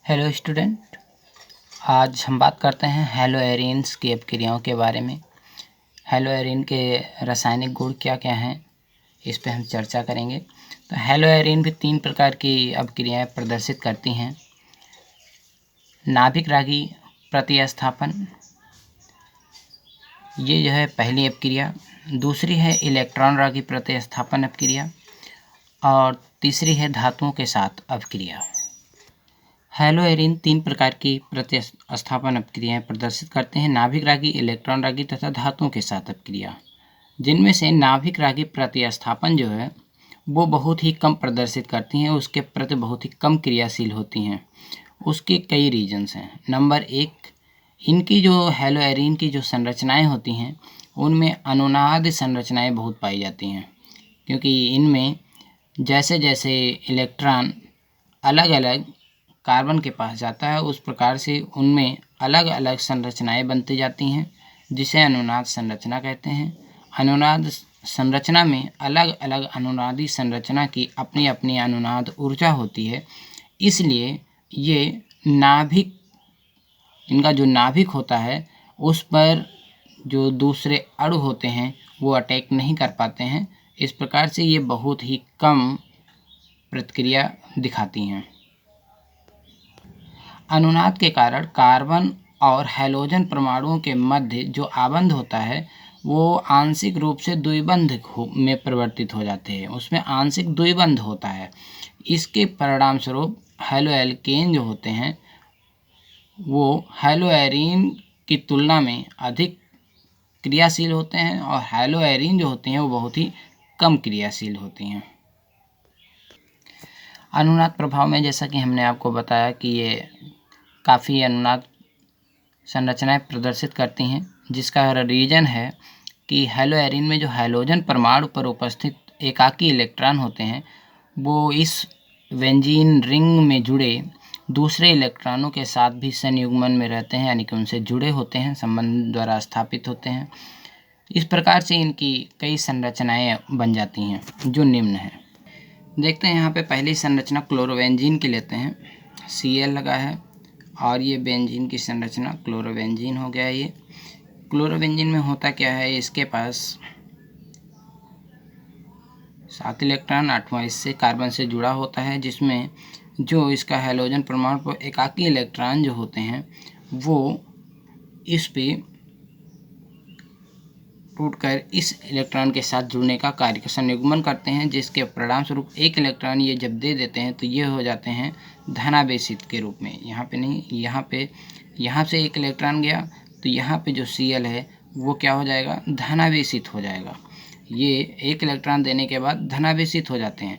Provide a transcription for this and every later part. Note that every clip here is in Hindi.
Hello student. आज हम बात करते हैं हैलोएरिन्स की अपक्रियाओं के बारे में। हैलोएरिन के रासायनिक गुण क्या क्या हैं, इस पे हम चर्चा करेंगे। तो हैलोएरिन भी 3 प्रकार की अपक्रियाएं प्रदर्शित करती हैं। नाभिक रागी प्रतिस्थापन, ये जो है पहली अपक्रिया। दूसरी है इलेक्ट्रॉन रागी प्रतिस्थापन अपक्रिया और तीसरी है धातुओं के साथ अपक्रिया। हैलोएरिन 3 प्रकार की प्रतिस्थापन अपक्रियाएं प्रदर्शित करते हैं: नाभिक रागी, इलेक्ट्रॉन रागी तथा धातुओं के साथ अपक्रिया। जिनमें से नाभिक रागी प्रतिस्थापन जो है वो बहुत ही कम प्रदर्शित करती हैं, उसके प्रति बहुत ही कम क्रियाशील होती हैं। उसके कई रीजन्स हैं। नंबर 1, इनकी जो हैलोएरिन की जो संरचनाएं होती हैं उनमें अनुनाद संरचनाएं बहुत पाई जाती हैं, क्योंकि इनमें जैसे जैसे इलेक्ट्रॉन अलग अलग कार्बन के पास जाता है उस प्रकार से उनमें अलग अलग संरचनाएं बनती जाती हैं, जिसे अनुनाद संरचना कहते हैं। अनुनाद संरचना में अलग अलग अनुनादी संरचना की अपनी अपनी अनुनाद ऊर्जा होती है, इसलिए ये नाभिक, इनका जो नाभिक होता है उस पर जो दूसरे अणु होते हैं वो अटैक नहीं कर पाते हैं। इस प्रकार से ये बहुत ही कम प्रतिक्रिया दिखाती हैं। अनुनाद के कारण कार्बन और हैलोजन परमाणुओं के मध्य जो आबंध होता है वो आंशिक रूप से द्विबंध में परिवर्तित हो जाते हैं, उसमें आंशिक द्विबंध होता है। इसके परिणाम स्वरूप हैलोएल्केन जो होते हैं वो हैलोएरिन की तुलना में अधिक क्रियाशील होते हैं और हैलोएरिन जो होते हैं वो बहुत ही कम क्रियाशील होती हैं। अनुनाद प्रभाव में जैसा कि हमने आपको बताया कि ये काफ़ी अनुनाद संरचनाएं प्रदर्शित करती हैं, जिसका रीजन है कि हैलोएरिन में जो हैलोजन परमाणु पर उपस्थित एकाकी इलेक्ट्रॉन होते हैं वो इस बेंजीन रिंग में जुड़े दूसरे इलेक्ट्रॉनों के साथ भी संयुग्मन में रहते हैं, यानी कि उनसे जुड़े होते हैं, संबंध द्वारा स्थापित होते हैं। इस प्रकार से इनकी कई संरचनाएं बन जाती हैं जो निम्न हैं। देखते हैं यहाँ पे पहली संरचना क्लोरोबेंजीन की लेते हैं। Cl लगा है और ये बेंजीन की संरचना क्लोरोबेंजीन हो गया। ये क्लोरोबेंजीन में होता क्या है, इसके पास 7 इलेक्ट्रॉन, 8वां इससे कार्बन से जुड़ा होता है, जिसमें जो इसका हैलोजन परमाणु पर एकाकी इलेक्ट्रॉन जो होते हैं वो इस पे टूटकर इस इलेक्ट्रॉन के साथ जुड़ने का कार्य संयुग्मन करते हैं, जिसके परिणाम स्वरूप एक इलेक्ट्रॉन ये जब दे देते हैं तो ये हो जाते हैं धनावेशित के रूप में। यहाँ पे नहीं, यहाँ से एक इलेक्ट्रॉन गया तो यहाँ पे जो Cl है वो क्या हो जाएगा, धनावेशित हो जाएगा। ये एक इलेक्ट्रॉन देने के बाद धनावेशित हो जाते हैं,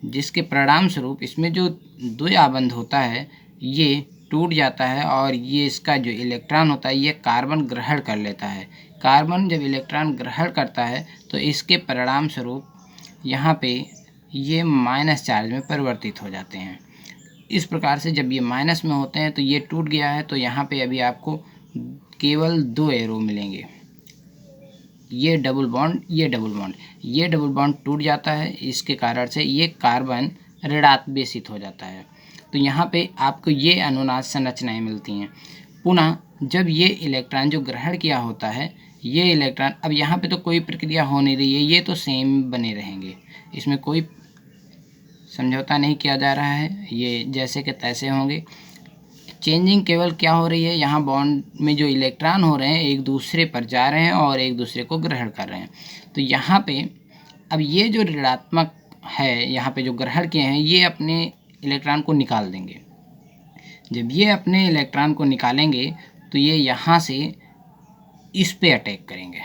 जिसके परिणाम स्वरूप इसमें जो द्विआबंध होता है ये टूट जाता है और ये इसका जो इलेक्ट्रॉन होता है ये कार्बन ग्रहण कर लेता है। कार्बन जब इलेक्ट्रॉन ग्रहण करता है तो इसके परिणाम स्वरूप यहाँ पे ये माइनस चार्ज में परिवर्तित हो जाते हैं। इस प्रकार से जब ये माइनस में होते हैं तो ये टूट गया है, तो यहाँ पे अभी आपको केवल 2 एरो मिलेंगे, ये डबल बॉन्ड, ये डबल बॉन्ड, ये डबल बॉन्ड टूट जाता है। इसके कारण से ये कार्बन ऋणात्वेशित हो जाता है। तो यहाँ पे आपको ये अनुनाद संरचनाएं मिलती हैं। पुनः जब ये इलेक्ट्रॉन जो ग्रहण किया होता है, ये इलेक्ट्रॉन अब यहाँ पे तो कोई प्रक्रिया हो नहीं रही है, ये तो सेम बने रहेंगे, इसमें कोई समझौता नहीं किया जा रहा है, ये जैसे कि तैसे होंगे। चेंजिंग केवल क्या हो रही है, यहाँ बॉन्ड में जो इलेक्ट्रॉन हो रहे हैं एक दूसरे पर जा रहे हैं और एक दूसरे को ग्रहण कर रहे हैं। तो यहाँ पे अब ये जो ऋणात्मक है, यहाँ पे जो ग्रहण किए हैं ये अपने इलेक्ट्रॉन को निकाल देंगे। जब ये अपने इलेक्ट्रॉन को निकालेंगे तो ये यहाँ से इस पे अटैक करेंगे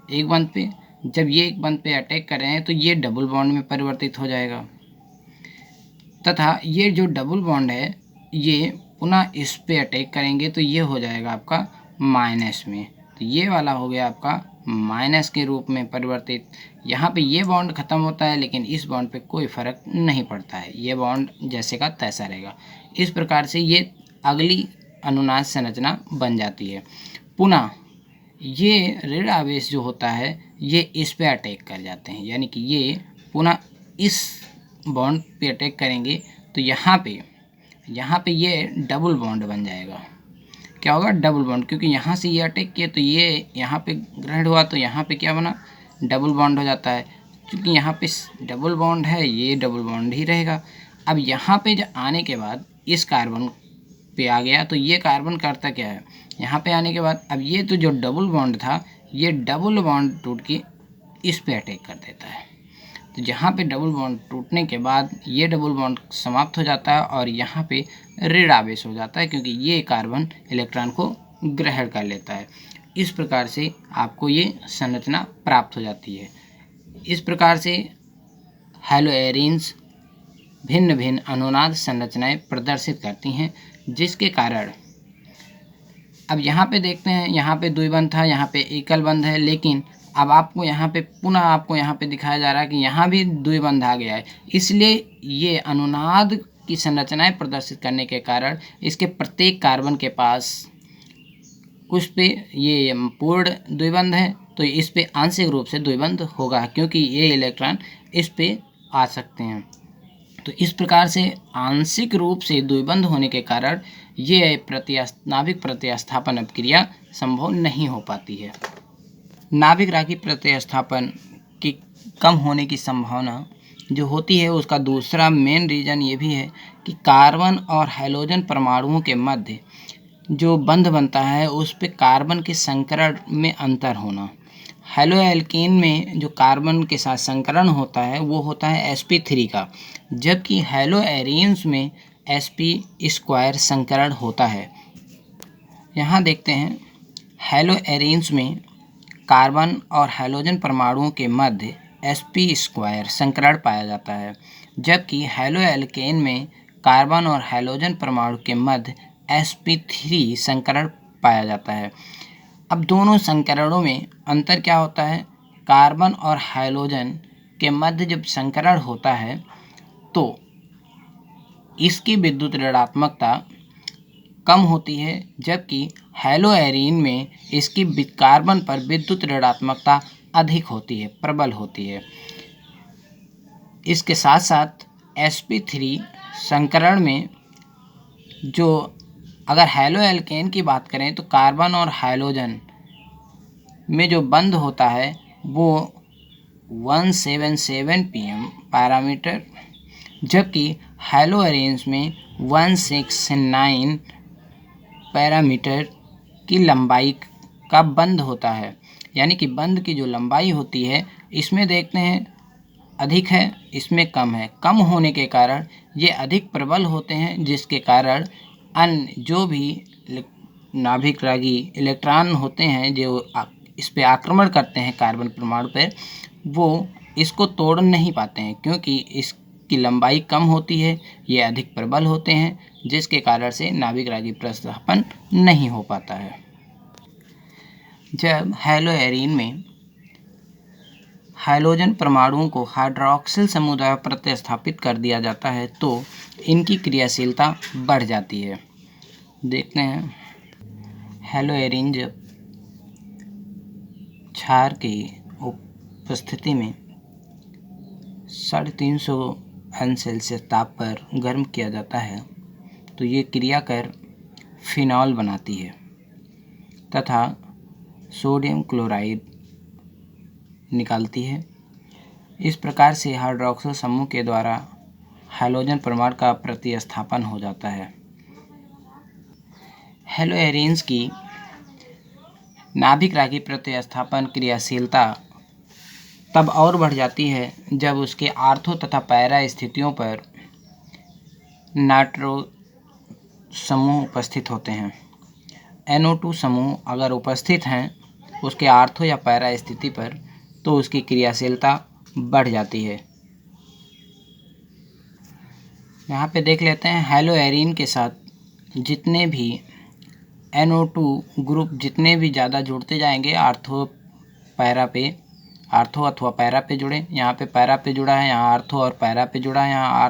एक बंध पे। जब ये एक बंध पे अटैक कर रहे हैं तो ये डबल बॉन्ड में परिवर्तित हो जाएगा, तथा ये जो डबल बॉन्ड है ये पुनः इस पे अटैक करेंगे तो ये हो जाएगा आपका माइनस में। तो ये वाला हो गया आपका माइनस के रूप में परिवर्तित। यहाँ पे ये बॉन्ड ख़त्म होता है लेकिन इस बॉन्ड पे कोई फ़र्क नहीं पड़ता है, ये बॉन्ड जैसे का तैसा रहेगा। इस प्रकार से ये अगली अनुनाद संरचना बन जाती है। पुनः ये ऋण आवेश जो होता है ये इस पे अटैक कर जाते हैं, यानी कि ये पुनः इस बॉन्ड पे अटैक करेंगे तो यहाँ पे यहाँ पे ये डबल बॉन्ड बन जाएगा। क्या होगा? डबल बॉन्ड, क्योंकि यहाँ से ये अटैक किए तो ये यहाँ पे ग्रहण हुआ तो यहाँ पे क्या बना? डबल बॉन्ड हो जाता है। क्योंकि यहाँ पे डबल बॉन्ड है, ये डबल बॉन्ड ही रहेगा। अब यहाँ पे जब आने के बाद इस कार्बन पे आ गया तो ये कार्बन करता क्या है? यहाँ पे आने के बाद अब ये तो जो डबल बॉन्ड था, ये डबल बॉन्ड टूट के इस पे अटैक कर देता है। तो जहाँ पे डबल बॉन्ड टूटने के बाद ये डबल बॉन्ड समाप्त हो जाता है और यहाँ पे ऋण आवेश हो जाता है, क्योंकि ये कार्बन इलेक्ट्रॉन को ग्रहण कर लेता है। इस प्रकार से आपको ये संरचना प्राप्त हो जाती है। इस प्रकार से हैलोएरिन्स भिन्न भिन्न अनुनाद संरचनाएं प्रदर्शित करती हैं, जिसके कारण अब यहाँ पे देखते हैं, यहाँ पे द्विबंध था, यहाँ पे एकल बंध है, लेकिन अब आपको यहाँ पे पुनः आपको यहाँ पे दिखाया जा रहा है कि यहाँ भी द्विबंध आ गया है। इसलिए ये अनुनाद की संरचनाएं प्रदर्शित करने के कारण इसके प्रत्येक कार्बन के पास उस पे ये पूर्ण द्विबंध है, तो इस पे आंशिक रूप से द्विबंध होगा, क्योंकि ये इलेक्ट्रॉन इस पे आ सकते हैं। तो इस प्रकार से आंशिक रूप से द्विबंध होने के कारण ये नाभिक प्रतिस्थापन अभिक्रिया संभव नहीं हो पाती है। नाभिक राखी प्रतिस्थापन की कम होने की संभावना जो होती है, उसका दूसरा मेन रीज़न ये भी है कि कार्बन और हैलोजन परमाणुओं के मध्य जो बंध बनता है उस पे कार्बन के संकरण में अंतर होना। हैलोएल्केन में जो कार्बन के साथ संकरण होता है वो होता है sp3 का, जबकि हैलोएरिन्स में sp² संकरण होता है। यहाँ देखते हैं, हैलोएरिन्स में कार्बन और हैलोजन परमाणुओं के मध्य sp² संकरण पाया जाता है, जबकि हैलोएल्केन में कार्बन और हैलोजन परमाणु के मध्य sp3 संकरण पाया जाता है। अब दोनों संकरणों में अंतर क्या होता है? कार्बन और हैलोजन के मध्य जब संकरण होता है तो इसकी विद्युत ऋणात्मकता कम होती है, जबकि हैलोएरिन में इसकी कार्बन पर विद्युत ऋणात्मकता अधिक होती है, प्रबल होती है। इसके साथ साथ sp3 संकरण में जो अगर हैलोएल्केन की बात करें तो कार्बन और हैलोजन में जो बंध होता है वो 177 pm पैरामीटर, जबकि हैलोएरिन्स में 169 पैरामीटर की लंबाई का बंध होता है। यानी कि बंध की जो लंबाई होती है इसमें देखते हैं अधिक है, इसमें कम है। कम होने के कारण ये अधिक प्रबल होते हैं, जिसके कारण अन्य जो भी नाभिक रागी इलेक्ट्रॉन होते हैं जो इस पे आक्रमण करते हैं कार्बन परमाणु पर, वो इसको तोड़ नहीं पाते हैं, क्योंकि इसकी लंबाई कम होती है, ये अधिक प्रबल होते हैं, जिसके कारण से नाभिक रागी प्रतिस्थापन नहीं हो पाता है। जब हैलोएरिन में हैलोजन परमाणुओं को हाइड्रॉक्सिल समूह द्वारा प्रतिस्थापित कर दिया जाता है तो इनकी क्रियाशीलता बढ़ जाती है। देखते हैं, हैलोएरिन जब क्षार की उपस्थिति में 350 ताप पर गर्म किया जाता है तो ये क्रिया कर फिनॉल बनाती है तथा सोडियम क्लोराइड निकालती है। इस प्रकार से हाइड्रॉक्सिल समूह के द्वारा हैलोजन परमाणु का प्रतिस्थापन हो जाता है। हैलोएरिन्स की नाभिक रागी प्रतिस्थापन क्रियाशीलता तब और बढ़ जाती है जब उसके आर्थो तथा पैरा स्थितियों पर नाइट्रो समूह उपस्थित होते हैं। NO2 समूह अगर उपस्थित हैं उसके आर्थो या पैरा स्थिति पर तो उसकी क्रियाशीलता बढ़ जाती है। यहाँ पे देख लेते हैं, हैलोएरिन के साथ जितने भी NO2 ग्रुप जितने भी ज़्यादा जुड़ते जाएंगे आर्थो अथवा पैरा पे जुड़े, यहाँ पे पैरा पे जुड़ा है, यहाँ आर्थो और पैरा पे जुड़ा है, यहाँ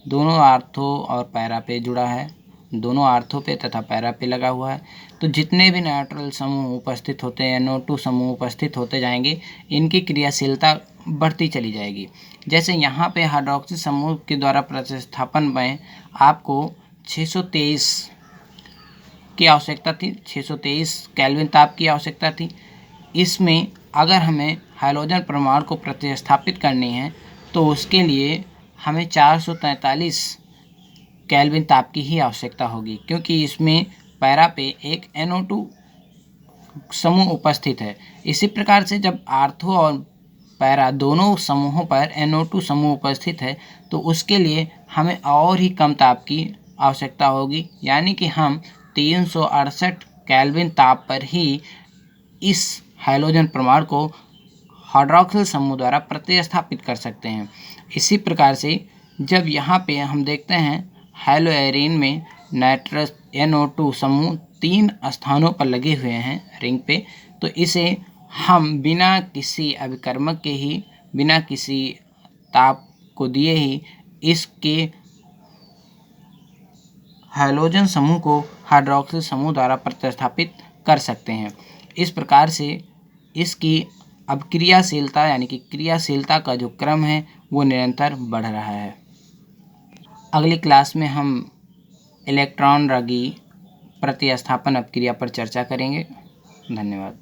दोनों आर्थो और पैरा पे जुड़ा है, दोनों आर्थो पे तथा पैरा पे लगा हुआ है। तो जितने भी नाइट्रल समूह उपस्थित होते हैं, NO2 समूह उपस्थित होते जाएंगे, इनकी क्रियाशीलता बढ़ती चली जाएगी। जैसे यहाँ पे हाइड्रॉक्सिल समूह के द्वारा प्रतिस्थापन में आपको 623 की आवश्यकता थी, 623 केल्विन ताप की आवश्यकता थी। इसमें अगर हमें हाइड्रोजन परमाणु को प्रतिस्थापित करनी है तो उसके लिए हमें 443 केल्विन ताप की ही आवश्यकता होगी, क्योंकि इसमें पैरा पे एक NO2 समूह उपस्थित है। इसी प्रकार से जब आर्थो और पैरा दोनों समूहों पर NO2 समूह उपस्थित है तो उसके लिए हमें और ही कम ताप की आवश्यकता होगी, यानी कि हम 368 केल्विन ताप पर ही इस हाइड्रोजन परमाणु को हाइड्रॉक्सिल समूह द्वारा प्रतिस्थापित कर सकते हैं। इसी प्रकार से जब यहाँ पे हम देखते हैं हैलोएरिन में नाइट्रस NO2 समूह 3 स्थानों पर लगे हुए हैं रिंग पे, तो इसे हम बिना किसी अभिकर्मक के ही, बिना किसी ताप को दिए ही इसके हाइड्रोजन समूह को हाइड्रॉक्सिल समूह द्वारा प्रतिस्थापित कर सकते हैं। इस प्रकार से इसकी अभिक्रियाशीलता यानी कि क्रियाशीलता का जो क्रम है वो निरंतर बढ़ रहा है। अगली क्लास में हम इलेक्ट्रॉन रगी प्रतिस्थापन अभिक्रिया पर चर्चा करेंगे। धन्यवाद।